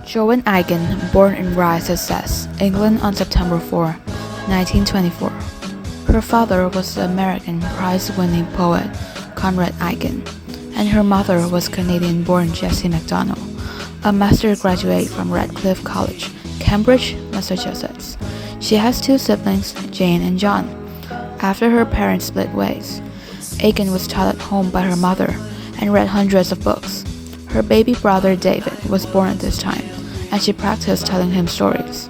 Joan Aiken, born in Rye, Sussex, England on September 4, 1924. Her father was the American prize-winning poet Conrad Aiken, and her mother was Canadian-born Jessie MacDonald, a master graduate from Radcliffe College, Cambridge, Massachusetts. She has two siblings, Jane and John. After her parents split ways, Aiken was taught at home by her mother and read hundreds of books. Her baby brother David was born at this time, and she practiced telling him stories.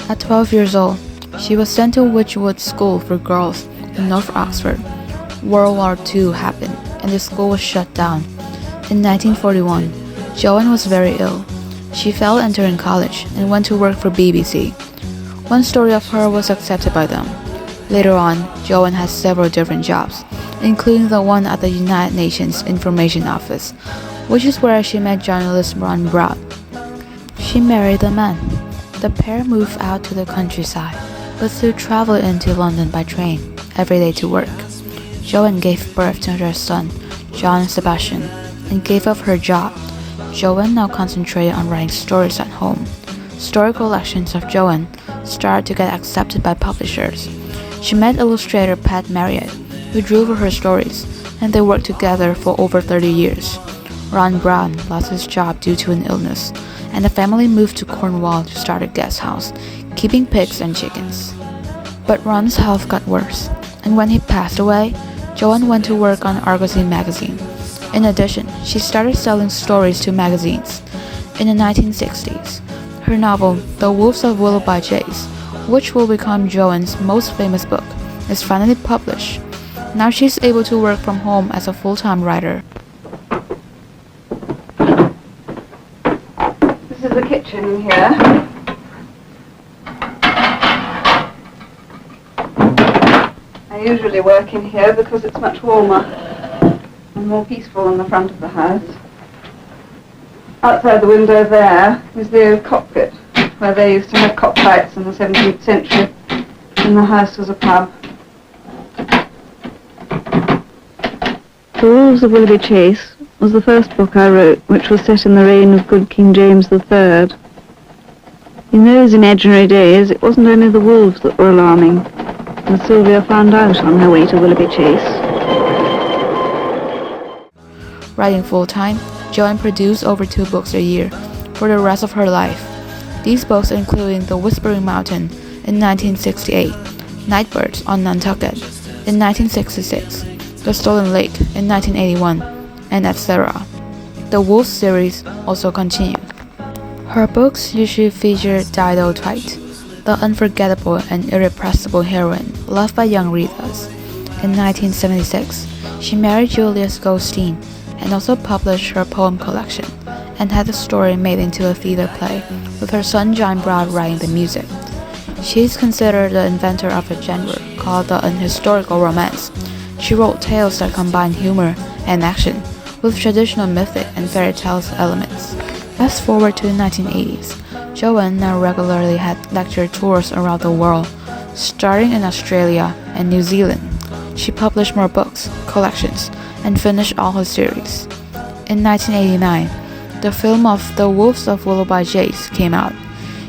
At 12 years old, she was sent to Wychwood School for Girls in North Oxford. World War II happened, and the school was shut down. In 1941, Joan was very ill. She failed entering college and went to work for BBC. One story of her was accepted by them. Later on, Joan had several different jobs, including the one at the United Nations Information Office, which is where she met journalist Ron Brown. She married the man. The pair moved out to the countryside, but still traveled into London by train every day to work. Joan gave birth to her son, John Sebastian, and gave up her job. Joan now concentrated on writing stories at home. Story collections of Joan started to get accepted by publishers. She met illustrator Pat Marriott, who drew for her stories, and they worked together for over 30 years. Ron Brown lost his job due to an illness, and the family moved to Cornwall to start a guest house, keeping pigs and chickens. But Ron's health got worse, and when he passed away, Joan went to work on Argosy magazine. In addition, she started selling stories to magazines. In the 1960s, her novel, The Wolves of Willoughby Chase, which will become Joan's most famous book, is finally published. Now she's able to work from home as a full-time writer. This is the kitchen in here. I usually work in here because it's much warmer and more peaceful than the front of the house. Outside the window there is the old cockpit, where they used to have cockfights in the 17th century, and the house was a pub. The Wolves of Willoughby Chase was the first book I wrote, which was set in the reign of good King James III. In those imaginary days, it wasn't only the wolves that were alarming, and Sylvia found out on her way to Willoughby Chase. Writing full-time, Joan produced over 2 books a year for the rest of her life. These books including The Whispering Mountain in 1968, Nightbirds on Nantucket in 1966, The Stolen Lake in 1981, and etc. The Wolves series also continued. Her books usually feature Dido Twite, the unforgettable and irrepressible heroine loved by young readers. In 1976, she married Julius Goldstein and also published her poem collection, and had the story made into a theater play, with her son John Brown writing the music. She is considered the inventor of a genre called the unhistorical romance. She wrote tales that combine humor and action with traditional mythic and fairy tales elements. Fast forward to the 1980s, Joan now regularly had lecture tours around the world, starting in Australia and New Zealand. She published more books, collections, and finished all her series. In 1989, the film of The Wolves of Willoughby Chase came out.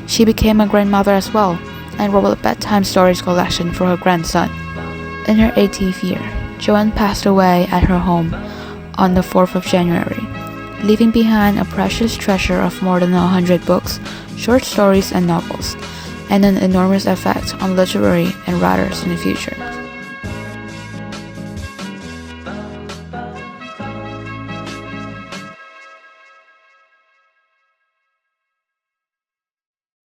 She became a grandmother as well, and wrote a bedtime stories collection for her grandson. In her 80th year, Joan passed away at her home on the 4th of January, leaving behind a precious treasure of more than 100 books, short stories and novels, and an enormous effect on literary and writers in the future.